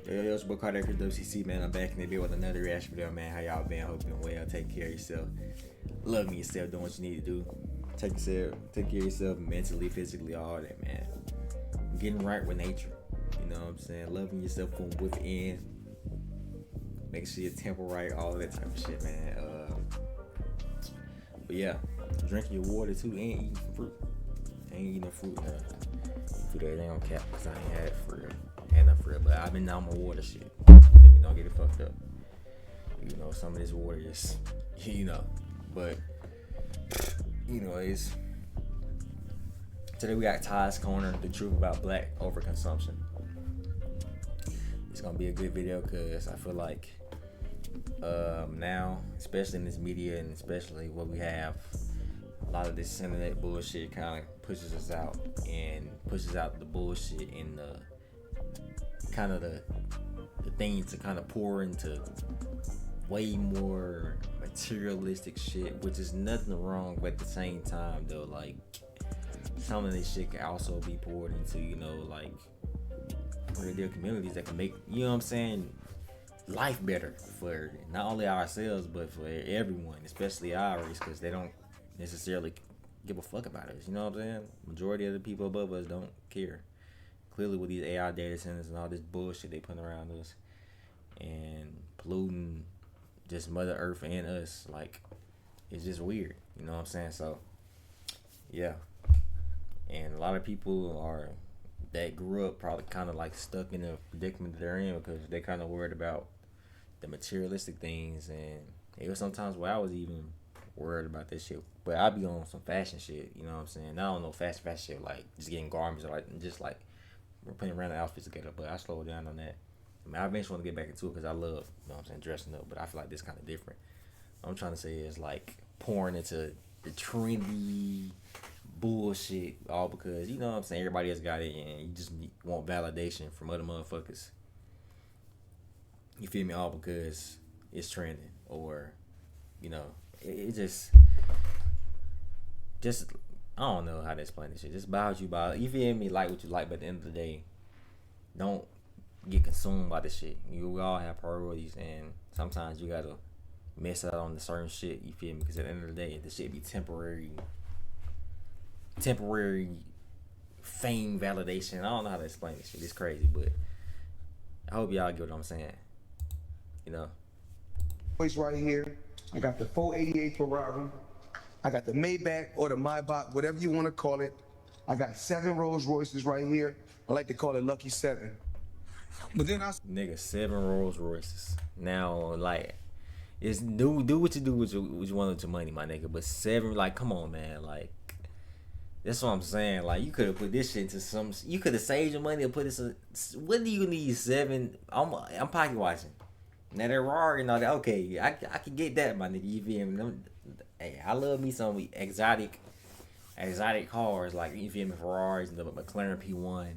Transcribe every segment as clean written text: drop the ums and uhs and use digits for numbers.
Yo, it's book Carter for WCC, man. I'm back in the day with another reaction video, man. How y'all been? Hope you're doing well. Take care of yourself. Loving yourself, doing what you need to do. Take care of yourself mentally, physically, all that, man. Getting right with nature. You know what I'm saying? Loving yourself from within. Making sure your temple right, all that type of shit, man. But yeah, drinking your water too, and eating some fruit. Ain't eating no fruit. Food that ain't on cap, because I ain't had it for real. Had enough for real, but I've been down my water shit. Let me don't get it fucked up. You know, some of this water is, you know, but you know, it's today we got Ty's Corner, the truth about black overconsumption. It's gonna be a good video because I feel like now, especially in this media and especially what we have, a lot of this internet bullshit kind of pushes us out and pushes out the bullshit and the kind of the things to kind of pour into way more materialistic shit, which is nothing wrong, but at the same time though, like some of this shit can also be poured into, you know, like real communities that can make, you know what I'm saying, life better for not only ourselves but for everyone, especially our race, because they don't necessarily give a fuck about us. You know what I'm saying? Majority of the people above us don't care. Clearly, with these AI data centers and all this bullshit they putting around us and polluting just Mother Earth and us, like, it's just weird. You know what I'm saying? So, yeah. And a lot of people are that grew up probably kind of like stuck in the predicament that they're in because they kind of worried about the materialistic things, and it was sometimes where I was even worried about this shit. But I be on some fashion shit, you know what I'm saying? I don't know fashion shit like just getting garments or like just like we're putting random outfits together. But I slowed down on that. I mean, I eventually want to get back into it because I love, you know what I'm saying, dressing up. But I feel like this kind of different. What I'm trying to say is like pouring into the trendy bullshit all because, you know what I'm saying, everybody else got it and you just want validation from other motherfuckers. You feel me? All because it's trending, or you know, it just I don't know how to explain this shit. Just buy what you buy. You feel me? Like what you like, but at the end of the day, don't get consumed by the shit. We all have priorities, and sometimes you gotta miss out on the certain shit. You feel me? Because at the end of the day, the shit be temporary fame validation. I don't know how to explain this shit. It's crazy, but I hope y'all get what I'm saying. You know, Voice right here. I got the 488 Ferrari. I got the Maybach or the Maybach, whatever you want to call it. I got 7 Rolls Royces right here. I like to call it Lucky 7. But then nigga, 7 Rolls Royces. Now, like, it's do what you do with what you want with your money, my nigga. But 7, like, come on, man, like. That's what I'm saying. Like, you could have put this shit into some. You could have saved your money and put this. What do you need 7? I'm pocket watching. Now they're raw and all that. Okay, I can get that, my nigga. You feel me? Hey, I love me some exotic cars, like, you feel me, Ferraris and the McLaren P1.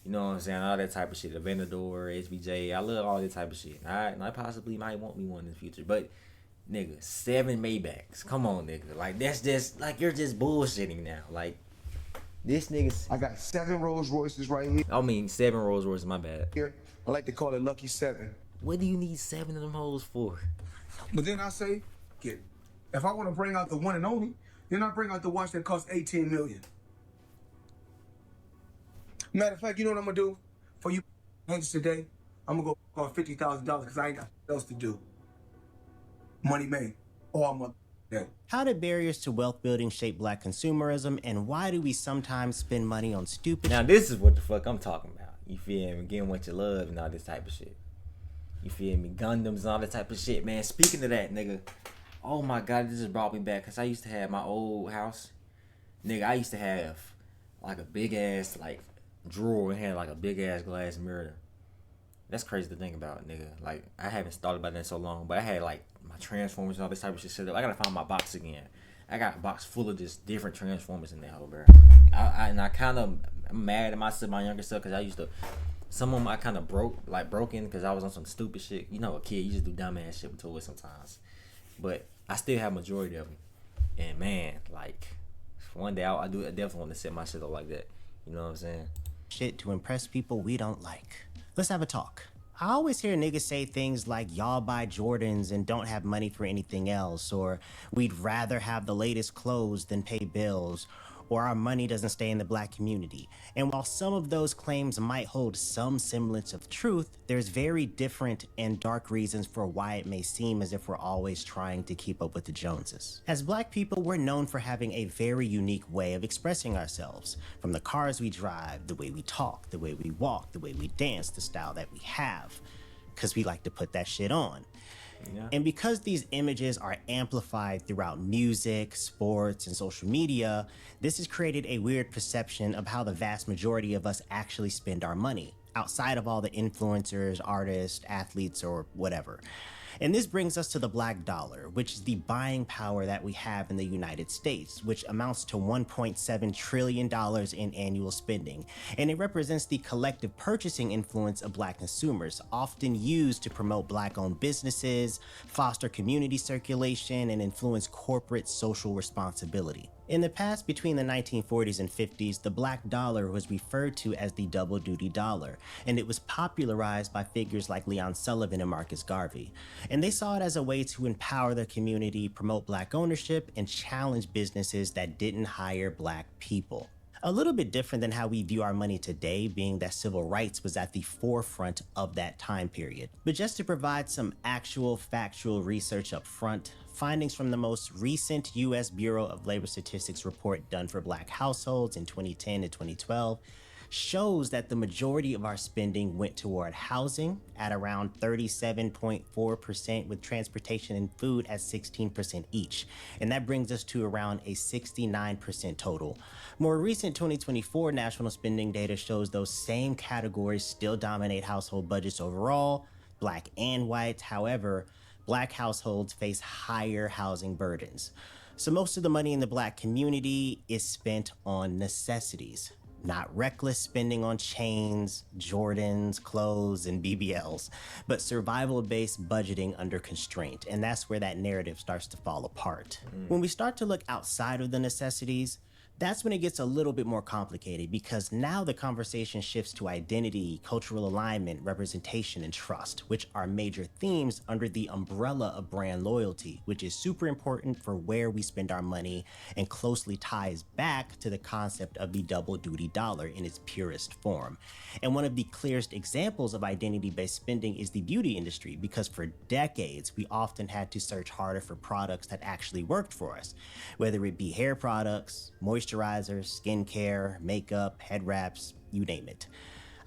You know what I'm saying? All that type of shit. The Aventador, HBJ. I love all that type of shit. I possibly might want me one in the future, but. Nigga, 7 Maybachs. Come on, nigga. Like, that's just, like, you're just bullshitting now. Like, this nigga's. I got 7 Rolls Royces right here. I mean, 7 Rolls Royces, my bad. Here, I like to call it Lucky 7. What do you need 7 of them hoes for? But then I say, if I want to bring out the one and only, then I bring out the watch that costs $18 million. Matter of fact, you know what I'm going to do for you today? I'm going to go for $50,000 because I ain't got else to do. Money made. Oh, I'm up there. How do barriers to wealth building shape black consumerism, and why do we sometimes spend money on stupid? Now this is what the fuck I'm talking about. You feel me? Getting what you love and all this type of shit. You feel me? Gundams and all that type of shit, man. Speaking of that, nigga. Oh my god, this just brought me back. Because I used to have my old house. Nigga, I used to have like a big ass like drawer and had like a big ass glass mirror. That's crazy to think about, nigga. Like, I haven't thought about that in so long, but I had like my Transformers and all this type of shit set up. I gotta find my box again. I got a box full of just different Transformers in there, bro. I kind of mad at myself, my younger self, because I used to. Some of them I kind of broken because I was on some stupid shit. You know, a kid, you just do dumbass shit with toys sometimes. But I still have majority of them. And man, like, one day I definitely want to set my shit up like that. You know what I'm saying? Shit to impress people we don't like. Let's have a talk. I always hear niggas say things like y'all buy Jordans and don't have money for anything else, or we'd rather have the latest clothes than pay bills, or our money doesn't stay in the black community. And while some of those claims might hold some semblance of truth, there's very different and dark reasons for why it may seem as if we're always trying to keep up with the Joneses. As black people, we're known for having a very unique way of expressing ourselves. From the cars we drive, the way we talk, the way we walk, the way we dance, the style that we have, because we like to put that shit on. Yeah. And because these images are amplified throughout music, sports, and social media, this has created a weird perception of how the vast majority of us actually spend our money, outside of all the influencers, artists, athletes, or whatever. And this brings us to the black dollar, which is the buying power that we have in the United States, which amounts to $1.7 trillion in annual spending. And it represents the collective purchasing influence of black consumers, often used to promote black-owned businesses, foster community circulation, and influence corporate social responsibility. In the past, between the 1940s and 50s, the black dollar was referred to as the double-duty dollar, and it was popularized by figures like Leon Sullivan and Marcus Garvey. And they saw it as a way to empower the community, promote black ownership, and challenge businesses that didn't hire black people. A little bit different than how we view our money today, being that civil rights was at the forefront of that time period. But just to provide some actual factual research up front, findings from the most recent U.S. Bureau of Labor Statistics report done for black households in 2010 and 2012 shows that the majority of our spending went toward housing at around 37.4%, with transportation and food at 16% each. And that brings us to around a 69% total. More recent 2024 national spending data shows those same categories still dominate household budgets overall, black and white. However, black households face higher housing burdens. So most of the money in the black community is spent on necessities, not reckless spending on chains, Jordans, clothes, and BBLs, but survival-based budgeting under constraint. And that's where that narrative starts to fall apart. When we start to look outside of the necessities, that's when it gets a little bit more complicated, because now the conversation shifts to identity, cultural alignment, representation, and trust, which are major themes under the umbrella of brand loyalty, which is super important for where we spend our money and closely ties back to the concept of the double-duty dollar in its purest form. And one of the clearest examples of identity-based spending is the beauty industry, because for decades, we often had to search harder for products that actually worked for us, whether it be hair products, moisturizers, skincare, makeup, head wraps, you name it.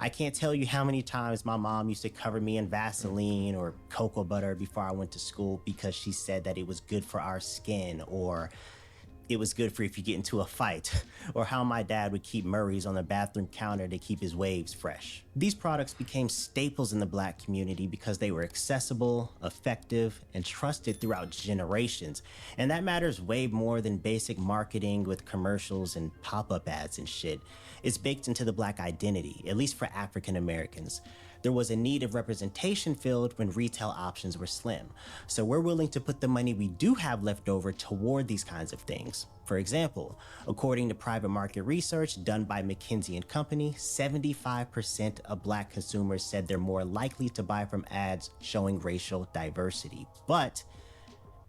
I can't tell you how many times my mom used to cover me in Vaseline or cocoa butter before I went to school because she said that it was good for our skin, or it was good for if you get into a fight, or how my dad would keep Murray's on the bathroom counter to keep his waves fresh. These products became staples in the black community because they were accessible, effective, and trusted throughout generations. And that matters way more than basic marketing with commercials and pop-up ads and shit. It's baked into the black identity, at least for African Americans. There was a need of representation filled when retail options were slim. So we're willing to put the money we do have left over toward these kinds of things. For example, according to private market research done by McKinsey & Company, 75% of black consumers said they're more likely to buy from ads showing racial diversity. But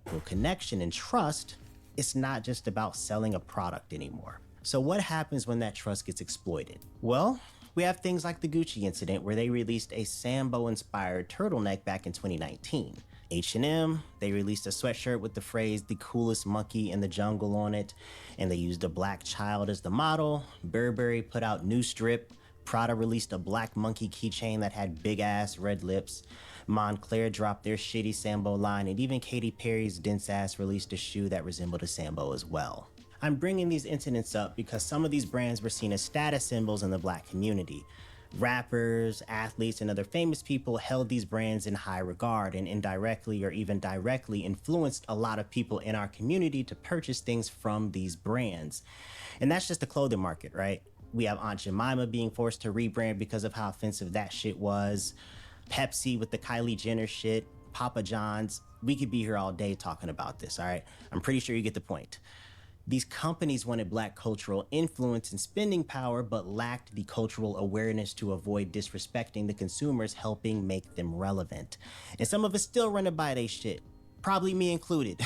for connection and trust, it's not just about selling a product anymore. So what happens when that trust gets exploited? Well, we have things like the Gucci incident, where they released a Sambo-inspired turtleneck back in 2019. H&M, they released a sweatshirt with the phrase "the coolest monkey in the jungle" on it, and they used a black child as the model. Burberry put out New Strip. Prada released a black monkey keychain that had big-ass red lips. Moncler dropped their shitty Sambo line, and even Katy Perry's dense ass released a shoe that resembled a Sambo as well. I'm bringing these incidents up because some of these brands were seen as status symbols in the black community. Rappers, athletes, and other famous people held these brands in high regard and indirectly or even directly influenced a lot of people in our community to purchase things from these brands. And that's just the clothing market, right? We have Aunt Jemima being forced to rebrand because of how offensive that shit was. Pepsi with the Kylie Jenner shit. Papa John's. We could be here all day talking about this, all right? I'm pretty sure you get the point. These companies wanted black cultural influence and spending power, but lacked the cultural awareness to avoid disrespecting the consumers, helping make them relevant. And some of us still running by they shit. Probably me included.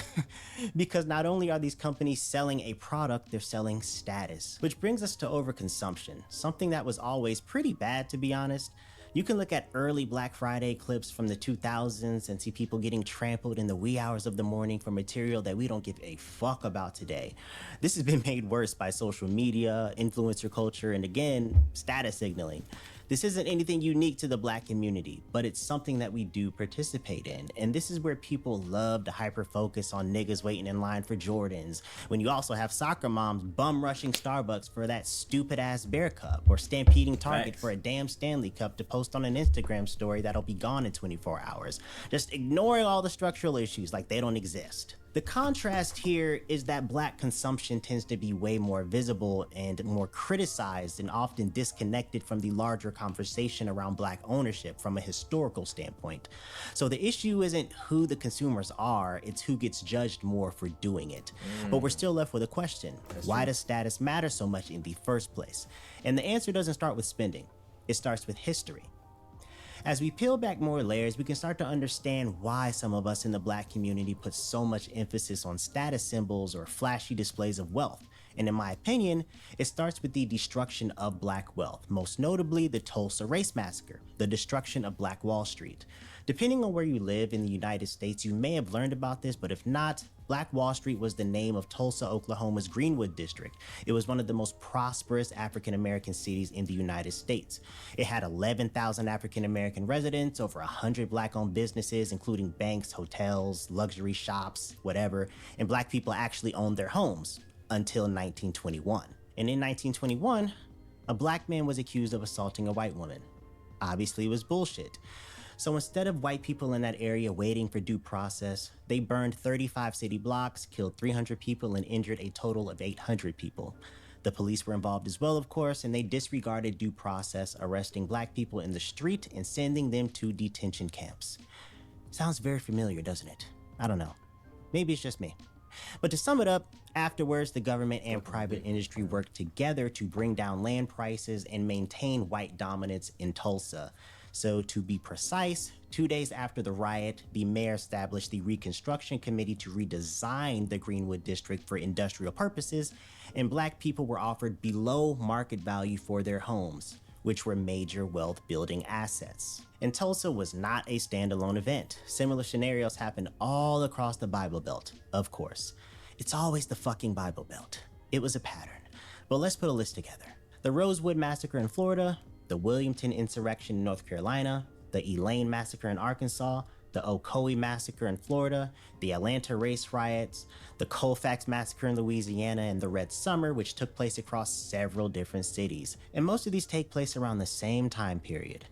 Because not only are these companies selling a product, they're selling status. Which brings us to overconsumption, something that was always pretty bad, to be honest. You can look at early Black Friday clips from the 2000s and see people getting trampled in the wee hours of the morning for material that we don't give a fuck about today. This has been made worse by social media, influencer culture, and again, status signaling. This isn't anything unique to the black community, but it's something that we do participate in. And this is where people love to hyper focus on niggas waiting in line for Jordans, when you also have soccer moms bum rushing Starbucks for that stupid ass Bear Cup, or stampeding Target for a damn Stanley Cup to post on an Instagram story that'll be gone in 24 hours. Just ignoring all the structural issues like they don't exist. The contrast here is that black consumption tends to be way more visible and more criticized and often disconnected from the larger conversation around black ownership from a historical standpoint. So the issue isn't who the consumers are, it's who gets judged more for doing it. But we're still left with a question. Why does status matter so much in the first place? And the answer doesn't start with spending. It starts with history. As we peel back more layers, we can start to understand why some of us in the black community put so much emphasis on status symbols or flashy displays of wealth. And in my opinion, it starts with the destruction of black wealth, most notably the Tulsa Race Massacre, the destruction of Black Wall Street. Depending on where you live in the United States, you may have learned about this, but if not, Black Wall Street was the name of Tulsa, Oklahoma's Greenwood district. It was one of the most prosperous African-American cities in the United States. It had 11,000 African-American residents, over 100 black-owned businesses, including banks, hotels, luxury shops, whatever, and black people actually owned their homes until 1921. And in 1921, a black man was accused of assaulting a white woman. Obviously, it was bullshit. So instead of white people in that area waiting for due process, they burned 35 city blocks, killed 300 people, and injured a total of 800 people. The police were involved as well, of course, and they disregarded due process, arresting black people in the street and sending them to detention camps. Sounds very familiar, doesn't it? I don't know. Maybe it's just me. But to sum it up, afterwards, the government and private industry worked together to bring down land prices and maintain white dominance in Tulsa. So to be precise, 2 days after the riot, the mayor established the Reconstruction Committee to redesign the Greenwood district for industrial purposes, and black people were offered below market value for their homes, which were major wealth building assets. And Tulsa was not a standalone event. Similar scenarios happened all across the Bible Belt, of course. It's always the fucking Bible Belt. It was a pattern. But let's put a list together. The Rosewood Massacre in Florida, the Williamton Insurrection in North Carolina, the Elaine Massacre in Arkansas, the Ocoee Massacre in Florida, the Atlanta race riots, the Colfax Massacre in Louisiana, and the Red Summer, which took place across several different cities. And most of these take place around the same time period.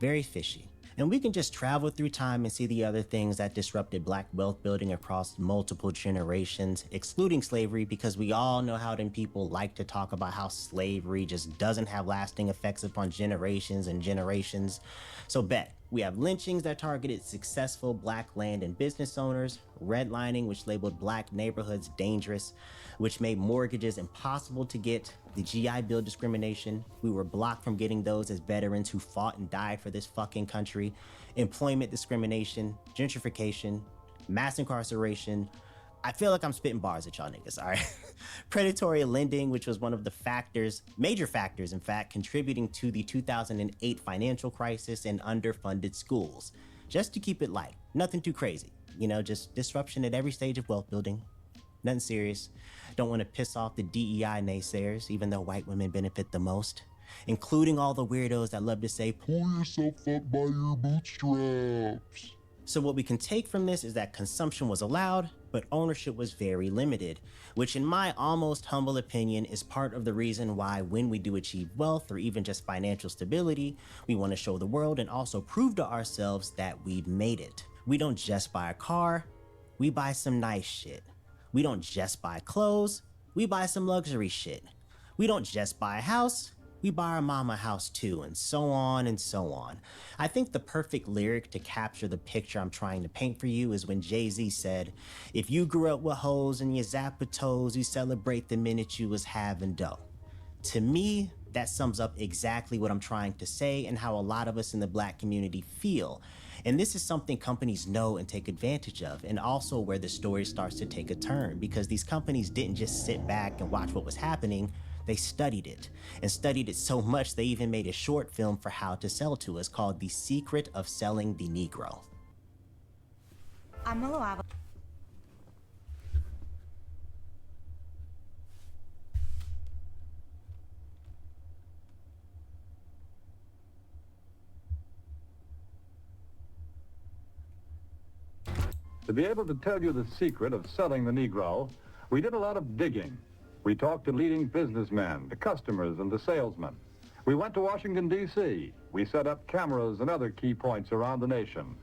Very fishy. And we can just travel through time and see the other things that disrupted black wealth building across multiple generations, excluding slavery, because we all know how them people like to talk about how slavery just doesn't have lasting effects upon generations and generations. So bet. We have lynchings that targeted successful black land and business owners, redlining, which labeled black neighborhoods dangerous, which made mortgages impossible to get, the GI Bill discrimination, we were blocked from getting those as veterans who fought and died for this fucking country, employment discrimination, gentrification, mass incarceration. I feel like I'm spitting bars at y'all niggas, all right? Predatory lending, which was one of the factors, major factors, in fact, contributing to the 2008 financial crisis, and underfunded schools. Just to keep it light, nothing too crazy. You know, just disruption at every stage of wealth building. Nothing serious. Don't want to piss off the DEI naysayers, even though white women benefit the most. Including all the weirdos that love to say, pull yourself up by your bootstraps. So what we can take from this is that consumption was allowed, but ownership was very limited, which in my almost humble opinion is part of the reason why when we do achieve wealth or even just financial stability, we want to show the world and also prove to ourselves that we've made it. We don't just buy a car, we buy some nice shit. We don't just buy clothes, we buy some luxury shit. We don't just buy a house, we We buy our mama a house too, and so on and so on. I think the perfect lyric to capture the picture I'm trying to paint for you is when Jay-Z said, "If you grew up with hoes and your zapper toes, you celebrate the minute you was having dough." To me, that sums up exactly what I'm trying to say and how a lot of us in the Black community feel. And this is something companies know and take advantage of, and also where the story starts to take a turn, because these companies didn't just sit back and watch what was happening, they studied it. And studied it so much they even made a short film for how to sell to us called The Secret of Selling the Negro. I'm a little To be able to tell you the secret of selling the Negro, we did a lot of digging. We talked to leading businessmen, the customers, and the salesmen. We went to Washington, D.C. We set up cameras and other key points around the nation.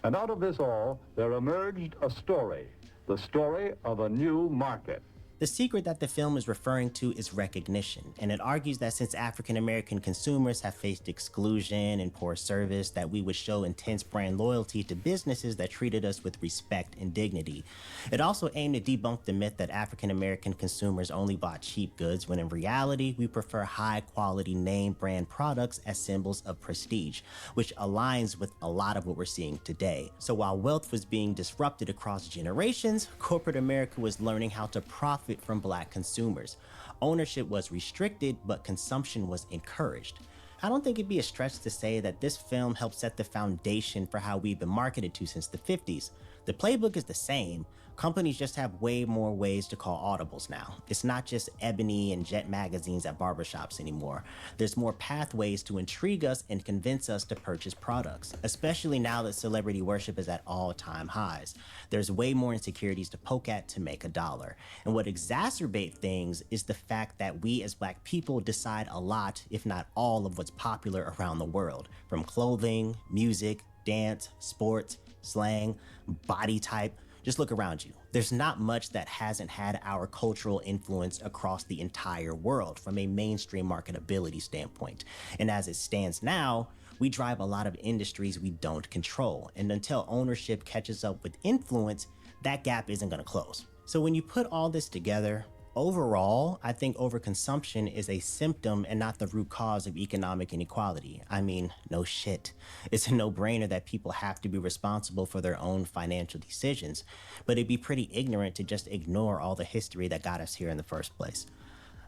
And out of this all, there emerged a story, the story of a new market. The secret that the film is referring to is recognition, and it argues that since African American consumers have faced exclusion and poor service, that we would show intense brand loyalty to businesses that treated us with respect and dignity. It also aimed to debunk the myth that African American consumers only bought cheap goods, when in reality, we prefer high quality name brand products as symbols of prestige, which aligns with a lot of what we're seeing today. So while wealth was being disrupted across generations, corporate America was learning how to profit from Black consumers. Ownership was restricted, but consumption was encouraged. I don't think it'd be a stretch to say that this film helped set the foundation for how we've been marketed to since the 50s. The playbook is the same. Companies just have way more ways to call audibles now. It's not just Ebony and Jet magazines at barbershops anymore. There's more pathways to intrigue us and convince us to purchase products, especially now that celebrity worship is at all-time highs. There's way more insecurities to poke at to make a dollar. And what exacerbates things is the fact that we as Black people decide a lot, if not all, of what's popular around the world, from clothing, music, dance, sports, slang, body type. Just look around you. There's not much that hasn't had our cultural influence across the entire world from a mainstream marketability standpoint. And as it stands now, we drive a lot of industries we don't control. And until ownership catches up with influence, that gap isn't gonna close. So when you put all this together, overall, I think overconsumption is a symptom and not the root cause of economic inequality. I mean, no shit. It's a no-brainer that people have to be responsible for their own financial decisions, but it'd be pretty ignorant to just ignore all the history that got us here in the first place.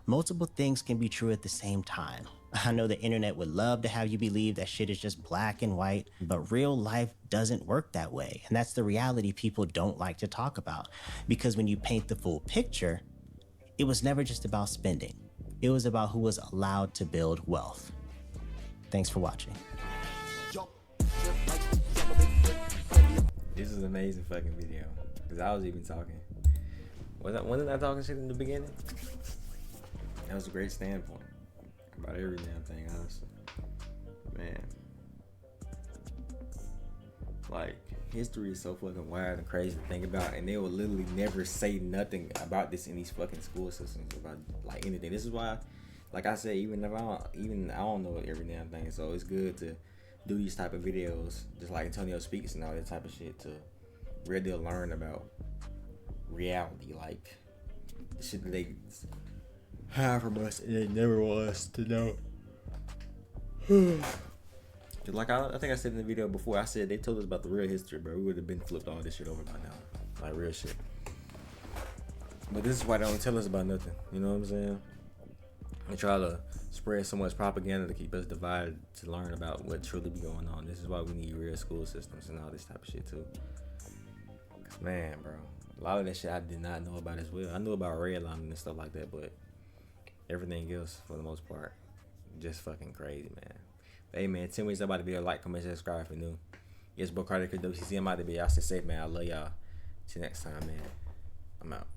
Multiple things can be true at the same time. I know the internet would love to have you believe that shit is just black and white, but real life doesn't work that way. And that's the reality people don't like to talk about, because when you paint the full picture, it was never just about spending. It was about who was allowed to build wealth. Thanks for watching. This is an amazing fucking video. Cause I was even talking. Wasn't I talking shit in the beginning? That was a great standpoint about every damn thing, honestly. Man. Like, history is so fucking wild and crazy to think about, and they will literally never say nothing about this in these fucking school systems about like anything. This is why, like I said, even if I don't know every damn thing, so it's good to do these type of videos, just like Antonio Speaks and all that type of shit, to really learn about reality, like the shit that they hide from us and they never want us to know. Like I think I said in the video before, I said they told us about the real history, bro. We would have been flipped all this shit over by now, like real shit. But this is why they don't tell us about nothing. You know what I'm saying? They try to spread so much propaganda to keep us divided, to learn about what truly be going on. This is why we need real school systems and all this type of shit too. Cause man, bro, a lot of that shit I did not know about as well. I knew about redlining and stuff like that, but everything else, for the most part, just fucking crazy, man. But hey, man, 10 weeks about to be a like, comment, subscribe if you're new. Yes, bro, Carter, WCC, I'm out to be. Y'all stay safe, man. I love y'all. Till next time, man. I'm out.